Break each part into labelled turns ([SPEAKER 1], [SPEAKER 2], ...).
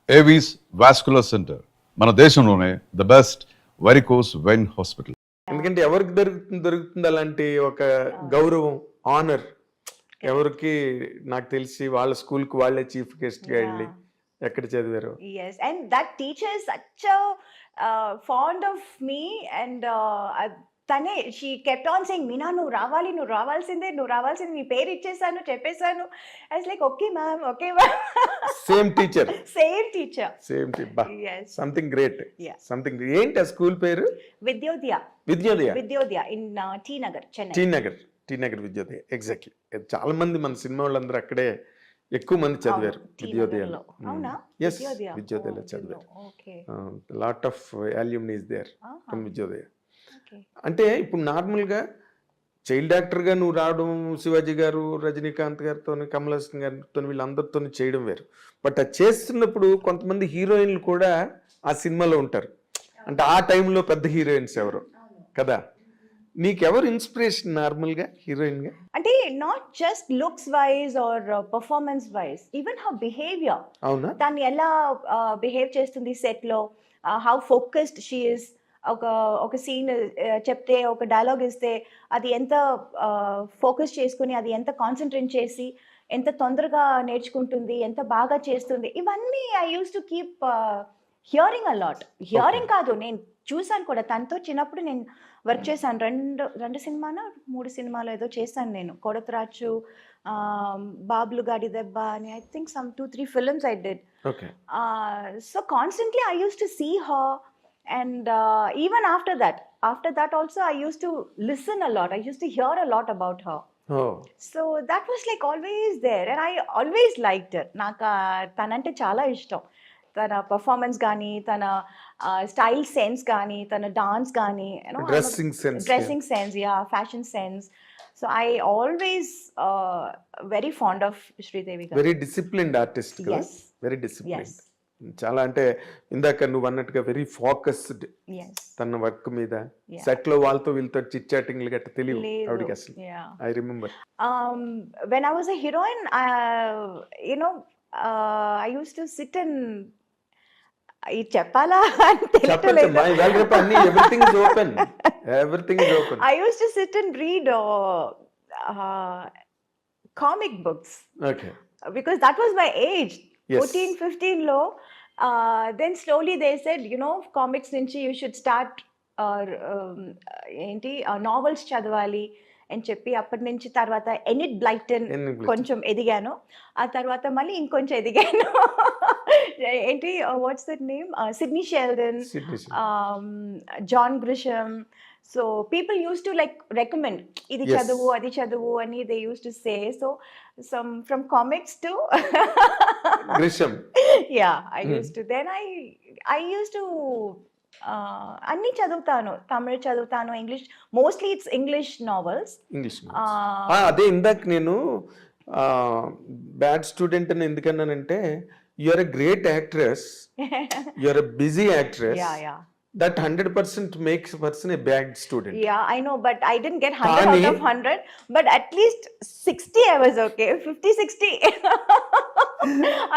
[SPEAKER 1] Avis vascular centre మన దేశంలోనే the best varicose vein hospital.
[SPEAKER 2] ఎందుకంటే ఎవరికి దొరుకుతుంది అలాంటి ఒక గౌరవం, ఆనర్? ఎవరికి? నాకు తెలిసి వాళ్ళ స్కూల్ కి వాళ్ళే చీఫ్ గెస్ట్ గా వెళ్ళి ఎక్కడ చదివారు.
[SPEAKER 3] Yes, and that teacher is such a fond of me, and తనే she kept on saying, Meena నువ్వు రావాలి, నువ్వు రావాల్సిందే, నీ పేరు ఇచ్చేసాను, చెప్పేశాను. I was like okay ma'am, okay ma'am.
[SPEAKER 2] Same teacher.
[SPEAKER 3] Yes.
[SPEAKER 2] Something great.
[SPEAKER 3] Yeah.
[SPEAKER 2] Something. ఏంటి ఆ స్కూల్ పేరు?
[SPEAKER 3] Vidyodaya in T Nagar, Chennai.
[SPEAKER 2] T Nagar Vidyodaya. Exactly. చాలా మంది మన సినిమా వాళ్ళందరూ అక్కడే ఎక్కువ మంది చదివారు విద్యోదయలో. ఎస్, విద్యోదయలో చదివారు. Lot of alumni is there from Vidyodaya. అంటే ఇప్పుడు నార్మల్గా చైల్డ్ యాక్టర్గా నువ్వు రావడం, శివాజీ గారు, రజనీకాంత్ గారితో, కమల్ హాసన్ గారితో, వీళ్ళందరితో చేయడం వేరు. బట్ అది చేస్తున్నప్పుడు కొంతమంది హీరోయిన్లు కూడా ఆ సినిమాలో ఉంటారు. అంటే ఆ టైంలో పెద్ద హీరోయిన్స్ ఎవరు కదా. నీకెవరు ఇన్స్పిరేషన్ నార్మల్గా హీరోయిన్గా?
[SPEAKER 3] అంటే not just looks wise or performance wise, even how behaviour.
[SPEAKER 2] అవునా?
[SPEAKER 3] దాన్ని ఎలా బిహేవ్ చేస్తుంది సెట్లో, హౌ ఫోకస్డ్ షీ ఇస్. ఒక సీన్ చెప్తే, ఒక డైలాగ్ ఇస్తే అది ఎంత ఫోకస్ చేసుకుని, అది ఎంత కాన్సన్ట్రేట్ చేసి, ఎంత తొందరగా నేర్చుకుంటుంది, ఎంత బాగా చేస్తుంది. ఇవన్నీ I use to keep hearing a lot. Hearing కాదు, నేను చూసాను కూడా. తనతో చిన్నప్పుడు నేను వర్క్ చేశాను. రెండు సినిమాలో 3 సినిమాలు ఏదో చేశాను నేను. కొడతరాచు, బాబులు గాడి దెబ్బ అని, I think some 2-3 films I did. So constantly I use to see her. And even after that also I used to listen a lot. I used to hear a lot about her. So that was like always there, and I always liked her. Naka tanante chala ishtam. Tana performance gaani, tana style sense gaani, tana dance gaani, you know, dressing sense, yeah, fashion sense. So I always very fond of Sridevi garu.
[SPEAKER 2] Very disciplined artist kada.
[SPEAKER 3] Yes.
[SPEAKER 2] Very disciplined.
[SPEAKER 3] Yes.
[SPEAKER 2] చాలా. అంటే ఇందాక నువ్వు అన్నట్టుగా very focused తన work మీద. Set లో వాళ్ళతో వీళ్ళతో చిట్ చాటింగ్ గట్ట తెలియదు ఆవిడకి అసలు. I remember
[SPEAKER 3] when I was a heroine, you know, I used to sit and చెప్పాలా
[SPEAKER 2] చెప్పలేదు. Everything is open.
[SPEAKER 3] I used to sit and read comic books.
[SPEAKER 2] Okay.
[SPEAKER 3] Because that was my age. 14-15 లో. Then slowly they said, you know, comics నుంచి you should start ఏంటి novels చదవాలి అని చెప్పి, అప్పటి నుంచి తర్వాత ఎనిట్ బ్లైటన్ కొంచెం ఎదిగాను. ఆ తర్వాత మళ్ళీ ఇంకొంచెం ఎదిగాను. ఏంటి what's that name, Sidney Sheldon, John Grisham. So people used to like recommend, idi chadavu, adi chadavu ani they used to say. So some from comics to
[SPEAKER 2] Grisham.
[SPEAKER 3] Yeah, I used to. Then I used to anni chaduvtanu. Tamil chaduvtanu, English. Mostly it's English novels.
[SPEAKER 2] అదే ఇందాక నేను bad student అని ఎందుకన్నానంటే, you are a great actress, you are a busy actress.
[SPEAKER 3] Yeah.
[SPEAKER 2] That 100% makes a person a bad student.
[SPEAKER 3] Yeah, I know, but I didn't get 100 out of 100, but at least 60 I was okay. 50-60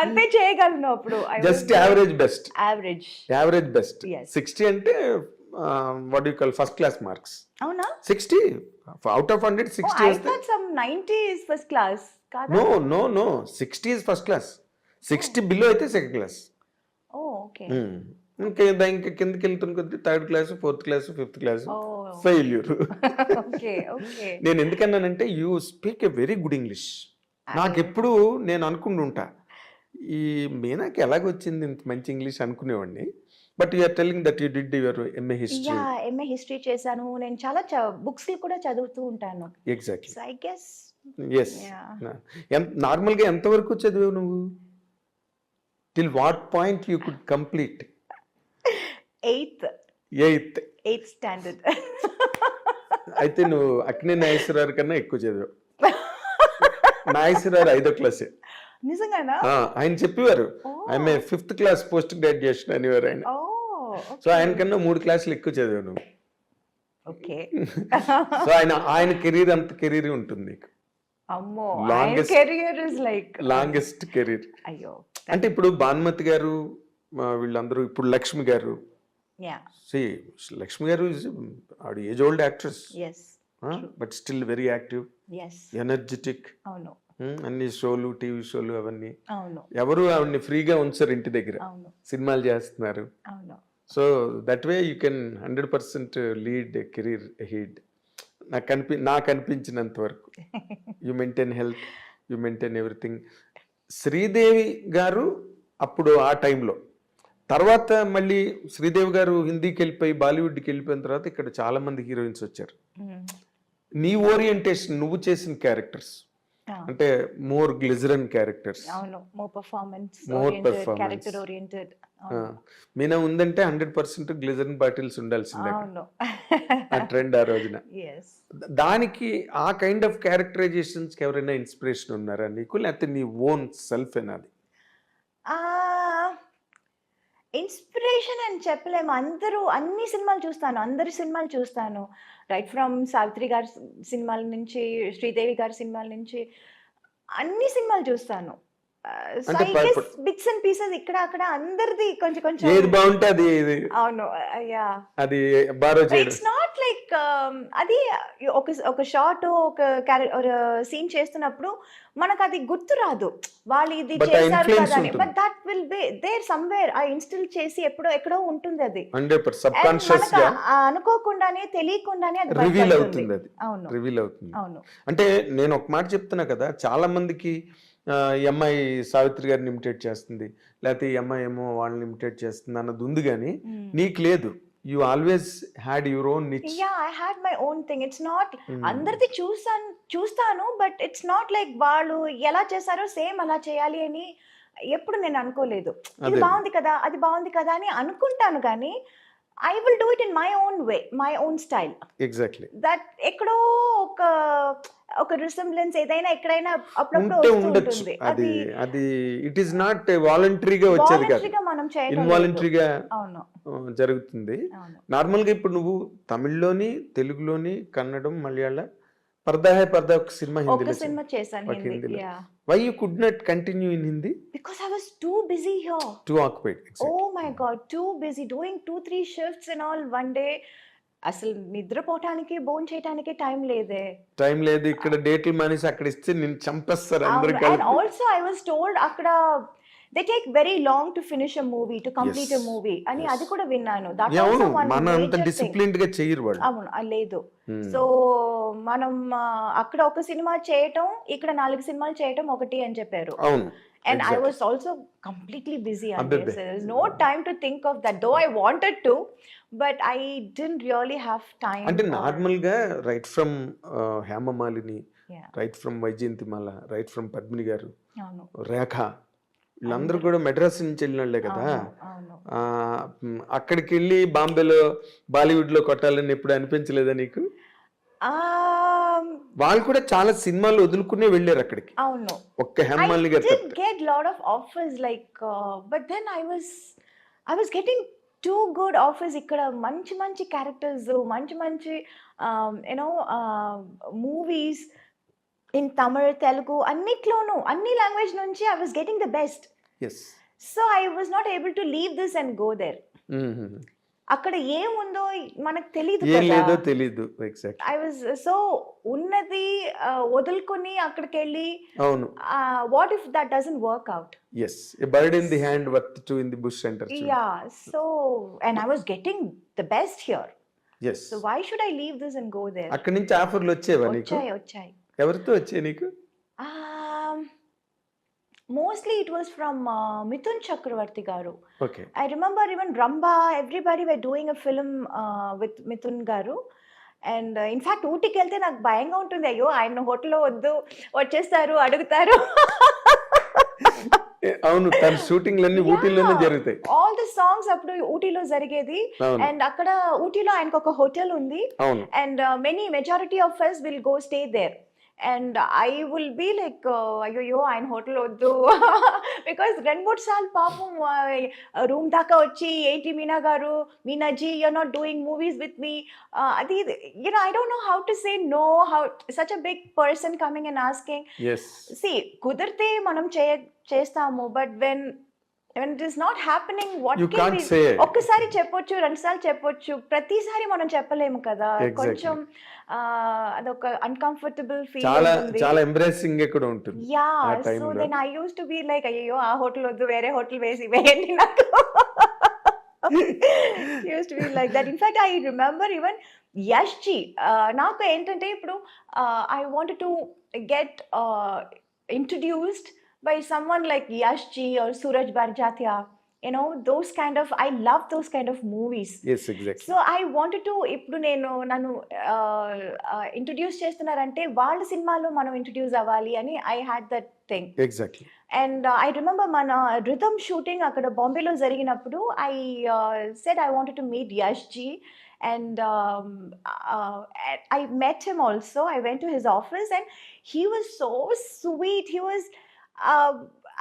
[SPEAKER 3] ante cheyagalnu appudu.
[SPEAKER 2] Just average best. Average best.
[SPEAKER 3] Yes.
[SPEAKER 2] 60 ante what do you call first class marks?
[SPEAKER 3] Avuna?
[SPEAKER 2] 60 out of 100. 60
[SPEAKER 3] is I thought some 90 is first class kada?
[SPEAKER 2] No 60 is first class. 60 below అయితే second class.
[SPEAKER 3] Oh, okay.
[SPEAKER 2] ఇంకా కిందకి వెళ్తున్న కొద్ది 3rd class, 4th class, 5th class failure. నేను ఎందుకన్నానంటే you speak a very good English. నాకెప్పుడు నేను అనుకుంటుంటా, ఈ మీనాకి ఎలాగొచ్చింది ఇంత మంచి ఇంగ్లీష్ అనుకునేవాడిని. But you are telling that you did your MA history.
[SPEAKER 3] MA history చేశాను నేను. చాలా బుక్స్ కూడా చదువుతూ ఉంటాను.
[SPEAKER 2] Exactly.
[SPEAKER 3] So I guess
[SPEAKER 2] yes. నార్మల్గా ఎంతవరకు చదివావు నువ్వు? Till what point you could complete?
[SPEAKER 3] 8th standard.
[SPEAKER 2] అయితే నువ్వు అక్కినే నాగేశ్వరరావు కన్నా ఎక్కువ చదివావు. నాగేశ్వరరావు 5వ క్లాసే.
[SPEAKER 3] నిజంగానా?
[SPEAKER 2] ఆయన చెప్పేవారు ఆమె 5th క్లాస్ పోస్ట్ గ్రాడ్యుయేషన్ అనేవారు ఆయన. సో ఆయన కన్నా 3 క్లాసులు ఎక్కువ చదివావు నువ్వు.
[SPEAKER 3] ఓకే.
[SPEAKER 2] సో ఆయన కెరీర్ అంత కెరీర్ ఉంటుంది నీకు.
[SPEAKER 3] అమ్మో, ఆయన career is like
[SPEAKER 2] longest career.
[SPEAKER 3] అయ్యో,
[SPEAKER 2] అంటే ఇప్పుడు భానుమతి గారు వీళ్ళందరూ ఇప్పుడు లక్ష్మి గారు
[SPEAKER 3] యా
[SPEAKER 2] లక్ష్మి గారు ఆవిడ age old actress
[SPEAKER 3] yes
[SPEAKER 2] but still very active
[SPEAKER 3] yes
[SPEAKER 2] energetic
[SPEAKER 3] అవును
[SPEAKER 2] అన్ని షోలు టీవీ షోలు అవన్నీ
[SPEAKER 3] అవును
[SPEAKER 2] ఎవరు ఆవిడని ఫ్రీగా ఉంచారు ఇంటి దగ్గర
[SPEAKER 3] అవును
[SPEAKER 2] సినిమాలు చేస్తున్నారు
[SPEAKER 3] అవును
[SPEAKER 2] so that way you can 100% lead career heed నాకు అనిపించినంత వరకు you maintain health you maintain everything. Sridevi గారు అప్పుడు ఆ టైంలో, తర్వాత మళ్ళీ శ్రీదేవి గారు హిందీకి వెళ్ళిపోయి బాలీవుడ్కి వెళ్ళిపోయిన తర్వాత ఇక్కడ చాలా మంది హీరోయిన్స్ వచ్చారు. నీ ఓరియంటేషన్ నువ్వు చేసిన క్యారెక్టర్స్ అంటే మోర్ గ్లిజరన్ క్యారెక్టర్స్,
[SPEAKER 3] అవును more performance
[SPEAKER 2] More
[SPEAKER 3] oriented
[SPEAKER 2] performance.
[SPEAKER 3] Character oriented
[SPEAKER 2] Meena ఉందంటే 100% గ్లిజరన్ బాటిల్స్ ఉండాల్సిందే
[SPEAKER 3] అవును
[SPEAKER 2] ఆ ట్రెండ్ ఆ రోజున.
[SPEAKER 3] ఎస్
[SPEAKER 2] దానికి ఆ కైండ్ ఆఫ్ క్యారెక్టరైజేషన్స్ ఎవరైనా ఇన్స్పిరేషన్ ఉన్నారా నీకు, లేకపోతే నీ ఓన్ సెల్ఫ్ ఏనాది?
[SPEAKER 3] ఇన్స్పిరేషన్ అని చెప్పలేము. అన్ని సినిమాలు చూస్తాను, అందరి సినిమాలు చూస్తాను. రైట్ ఫ్రమ్ సావిత్రి గారి సినిమాల నుంచి, శ్రీదేవి గారి సినిమాల నుంచి అన్ని సినిమాలు చూస్తాను.
[SPEAKER 2] అంటే
[SPEAKER 3] బిట్స్ అండ్ పీసెస్ ఇక్కడ అక్కడ అందరిది కొంచెం కొంచెం
[SPEAKER 2] ఏది బాగుంటే అది
[SPEAKER 3] అవును యా
[SPEAKER 2] అది బారో చేయడం.
[SPEAKER 3] ఇట్స్ నాట్ లైక్ అది ఒక షార్ట్ ఒక సీన్ చేస్తున్నప్పుడు మనకు అది గుర్తు రాదు, వాళ్ళు ఇది
[SPEAKER 2] But ఆ
[SPEAKER 3] చేశారు
[SPEAKER 2] influence
[SPEAKER 3] కదా అని.
[SPEAKER 2] ఉంటుంది.
[SPEAKER 3] But that will be there somewhere, ఆ ఇన్స్టిల్ చేసి ఎక్కడో ఉంటుంది అది.
[SPEAKER 2] 100% సబ్
[SPEAKER 3] And
[SPEAKER 2] కాన్షియస్
[SPEAKER 3] మనకు
[SPEAKER 2] గా
[SPEAKER 3] అనుకోకుండానే తెలియకుండానే అది
[SPEAKER 2] రివీల్
[SPEAKER 3] బయటపడుతుంది.
[SPEAKER 2] అవుతుంది, అది
[SPEAKER 3] అవును
[SPEAKER 2] రివీల్ అవుతుంది.
[SPEAKER 3] అవును
[SPEAKER 2] అంటే నేను ఒక మాట చెప్తున్నా కదా, చాలా మందికి ఈ అమ్మాయి సావిత్రి గారిని ఇమిటేట్ చేస్తుంది, లేకపోతే ఈ అమ్మాయి ఏమో వాళ్ళని ఇమిటేట్ చేస్తుంది అన్నది ఉంది, కానీ నీకు లేదు. You always had your own niche.
[SPEAKER 3] Yeah I had my own thing. It's not అందరిది చూస్తాను బట్ ఇట్స్ నాట్ లైక్ వాళ్ళు ఎలా చేశారో సేమ్ అలా చేయాలి అని ఎప్పుడు నేను అనుకోలేదు. ఇది
[SPEAKER 2] అదే.
[SPEAKER 3] బాగుంది కదా, అది బాగుంది కదా అని అనుకుంటాను, కానీ I will do it in my own way, my own style.
[SPEAKER 2] Exactly.
[SPEAKER 3] That ఎక్కడో ఒక రిసెంబ్లెన్స్ ఏదైనా ఎక్కడైనా అప్పుడప్పుడు
[SPEAKER 2] ఉంటే
[SPEAKER 3] వస్తూ
[SPEAKER 2] ఉండొచ్చు.
[SPEAKER 3] ఉంటుంది.
[SPEAKER 2] అది అది ఇట్ ఈస్ నాట్ వాలంటరీగా వచ్చేది కాదు,
[SPEAKER 3] వాలంటరీగా మనం చేయడం లేదు.
[SPEAKER 2] ఇన్వాలంటరీగా
[SPEAKER 3] అవును
[SPEAKER 2] జరుగుతుంది.
[SPEAKER 3] అవును
[SPEAKER 2] నార్మల్గా ఇప్పుడు నువ్వు తమిళ్లోని, తెలుగులోని, కన్నడం, మలయాళ, పర్దా హై పర్దా ఒక సినిమా
[SPEAKER 3] ఒక
[SPEAKER 2] హిందీలో
[SPEAKER 3] సినిమా చేశాను
[SPEAKER 2] ఒక
[SPEAKER 3] హిందీ.
[SPEAKER 2] హిందీలో.
[SPEAKER 3] Yeah
[SPEAKER 2] why you could not continue in Hindi?
[SPEAKER 3] Because I was too busy here.
[SPEAKER 2] Too occupied.
[SPEAKER 3] Oh my God, too busy doing 2-3 shifts and all one day. అసలు నిద్రపోవటానికి భోజనం చేయడానికి టైం లేదే.
[SPEAKER 2] టైం లేదు. ఇక్కడ డేట్లు మానేసి అక్కడ ఇస్తే నేను చంపేస్తారు అందరు
[SPEAKER 3] అండ్
[SPEAKER 2] కలిపి.
[SPEAKER 3] ఆల్సో ఐ వాస్ టోల్డ్ అక్కడ they take very long to finish a movie, to complete a movie అని అది కూడా విన్నాను. దట్ ఆల్సో
[SPEAKER 2] అవును,
[SPEAKER 3] వన్
[SPEAKER 2] మన అంత
[SPEAKER 3] మేజర్ థింగ్.
[SPEAKER 2] డిసిప్లిన్డ్ గా చేయరు వాళ్ళు.
[SPEAKER 3] అవును లేదు. సో మనం అక్కడ ఒక సినిమా చేయటం, ఇక్కడ 4 సినిమాలు చేయటం ఒకటి అని చెప్పారు.
[SPEAKER 2] అవును.
[SPEAKER 3] And I was also completely busy on
[SPEAKER 2] Abbe.
[SPEAKER 3] this. There was no time to think of that, though I wanted to, but I didn't really have time.
[SPEAKER 2] అంటే నార్మల్ గా right from Hema Malini,
[SPEAKER 3] Yeah.
[SPEAKER 2] Right from Vyjayanthimala, right from Padmini garu,
[SPEAKER 3] అవును
[SPEAKER 2] రేఖ, వీళ్ళందరూ కూడా మెడ్రాస్ నుంచి వెళ్ళిన వాళ్ళే కదా.
[SPEAKER 3] అవును
[SPEAKER 2] అక్కడికి వెళ్ళి బాంబేలో బాలీవుడ్ లో కొట్టాలని ఎప్పుడు అనిపించలేదా నీకు? వాళ్ళు కూడా చాలా సినిమాలు వదులుకునే వెళ్ళారు అక్కడికి.
[SPEAKER 3] అవును
[SPEAKER 2] ఒక్క హేమమాలిని గారు
[SPEAKER 3] did
[SPEAKER 2] తప్పితే.
[SPEAKER 3] get lot of offers like but then I was getting too good offers. ఇక్కడ మంచి క్యారెక్టర్స్, మంచి you know movies in Tamil, Telugu అన్నిట్లోనూ అన్ని లాంగ్వేజ్ నుంచి I was getting the best.
[SPEAKER 2] Yes.
[SPEAKER 3] So I was not able to leave this and go there. అక్కడ ఏముందో మనకు తెలియదు
[SPEAKER 2] ఏం లేదో
[SPEAKER 3] కదా.
[SPEAKER 2] తెలీదు. ఎగ్జాక్ట్.
[SPEAKER 3] ఐ వాజ్ సో ఉన్నది వదులుకొని అక్కడికి వెళ్ళి
[SPEAKER 2] అవును.
[SPEAKER 3] What if that doesn't work out.
[SPEAKER 2] Yes, a bird in the hand worth two in the bush అంటారు.
[SPEAKER 3] Yeah so and I was getting the best here.
[SPEAKER 2] Yes.
[SPEAKER 3] So why should I leave this and go there?
[SPEAKER 2] అక్కడి నుంచి ఆఫర్లు వచ్చేవా నీకు?
[SPEAKER 3] వచ్చాయి.
[SPEAKER 2] ఎవరితో వచ్చాయి నీకు?
[SPEAKER 3] Mostly it was from Mithun Chakravarti garu.
[SPEAKER 2] Okay.
[SPEAKER 3] I remember even Ramba, everybody were doing a film with Mithun garu. And in fact ఊటీకి వెళ్తే నాకు భయంగా ఉంటుంది, అయ్యో ఆయన హోటల్లో వద్దు, వచ్చేస్తారు అడుగుతారు.
[SPEAKER 2] అవును, తన షూటింగ్లన్నీ ఊటీలోనే జరుగుతాయి.
[SPEAKER 3] ఆల్ ది సాంగ్స్ అప్పుడు ఊటీలో జరిగేది. అండ్ అక్కడ ఊటీలో ఆయనకు ఒక హోటల్ ఉంది.
[SPEAKER 2] అవును.
[SPEAKER 3] And majority of us will go stay there. And I will be like అయ్యో ఆయన హోటల్ వద్దు బికాస్ 2-3 సార్లు పాపం రూమ్ దాకా వచ్చి ఏంటి మీనాజీ you are not doing movies with me అది you know I don't know how to say no how such a big person coming and asking
[SPEAKER 2] yes
[SPEAKER 3] see కుదిరితే మనం చేస్తాము but when it is not happening what
[SPEAKER 2] You can't say it.
[SPEAKER 3] ఒక్కసారి చెప్పొచ్చు 2 సార్లు చెప్పొచ్చు ప్రతిసారి మనం చెప్పలేము కదా
[SPEAKER 2] Exactly.
[SPEAKER 3] కొంచెం అదొక అన్కంఫర్టబుల్
[SPEAKER 2] చాలా
[SPEAKER 3] ఫీల్
[SPEAKER 2] చాలా ఎంబ్రేసింగ్ కూడా ఉంటుంది
[SPEAKER 3] యా
[SPEAKER 2] ఆ
[SPEAKER 3] సో
[SPEAKER 2] టైంలో.
[SPEAKER 3] Then I use to be like అయ్యో ఆ హోటల్ వద్దు వేరే హోటల్ వేయండి నాకు use to be like that in fact I remember even Yash ji నాకు ఏంటంటే ఇప్పుడు I want to get introduced by someone like Yash Ji or Suraj Barjatia, you know, those kind of, I love those kind of movies.
[SPEAKER 2] Yes, exactly.
[SPEAKER 3] So I wanted to, ఇప్పుడు నేను నన్ను introduce చేస్తున్నారంటే వాళ్ళ సినిమాలో మనం introduce అవ్వాలి అని I had that thing.
[SPEAKER 2] Exactly.
[SPEAKER 3] And I remember మన రిథమ్ షూటింగ్ అక్కడ బాంబేలో జరిగినప్పుడు I said I wanted to meet Yash ji and I met him also. I went to his office and he was so sweet. He was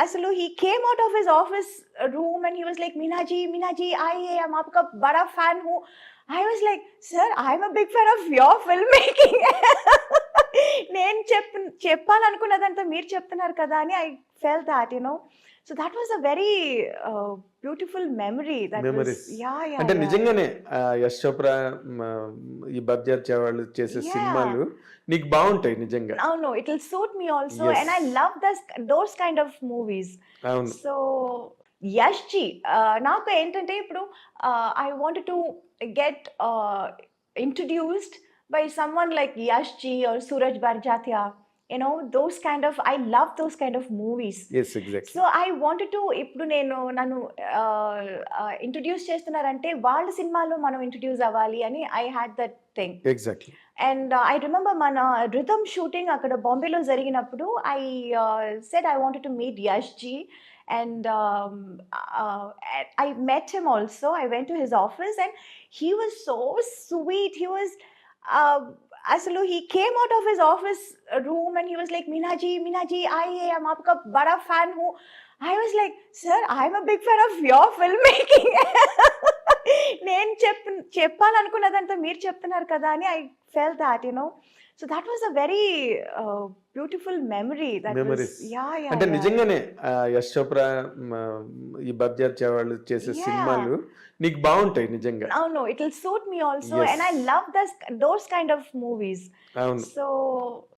[SPEAKER 3] అసలు he came out of his office room and he was like, Meenaji, I am आपका बड़ा fan हूँ. I was like, sir, I'm a big fan of your filmmaking. నేను చెప్పాలనుకున్నదంతా మీరు చెప్తున్నారు కదా అని I fell that no so that was a very beautiful memory
[SPEAKER 2] memories అంటే నిజంగానే యశ్ చోప్రా ఈ బబ్జార్ వాళ్ళు చేసే సినిమాలు నీకు బాగుంటాయి నిజంగా.
[SPEAKER 3] అవును it will suit me also and I love those kind of movies.
[SPEAKER 2] అవును.
[SPEAKER 3] సో యష్ జీ నాకు ఏంటంటే ఇప్పుడు I wanted to get introduced by someone like Yash Ji or Suraj Barjatia, you know, those kind of, I love those kind of movies.
[SPEAKER 2] Yes, exactly.
[SPEAKER 3] So I wanted to, ఇప్పుడు నేను నన్ను introduce చేస్తున్నారంటే వాళ్ళ సినిమాలో మనం introduce అవ్వాలి అని I had that thing.
[SPEAKER 2] Exactly.
[SPEAKER 3] And I remember మన రిథమ్ షూటింగ్ అక్కడ బాంబేలో జరిగినప్పుడు I said I wanted to meet Yash ji and I met him also. I went to his office and he was so sweet. He was అసలు he came out of his office room and he was like, Meenaji, I am आपका बड़ा fan हूँ. I was like, sir, I'm a big fan of your filmmaking. నేను చెప్పాలనుకున్నదంతా మీరు చెప్తున్నారు కదా అని I fell that no so that was a very beautiful memory.
[SPEAKER 2] Memories అంటే నిజంగానే యశ్ చోప్రా ఈ బబ్జార్ వాళ్ళు చేసే సినిమాలు నీకు బాగుంటాయి నిజంగా.
[SPEAKER 3] అవును it will suit me also and I love those kind of movies.
[SPEAKER 2] అవును.
[SPEAKER 3] సో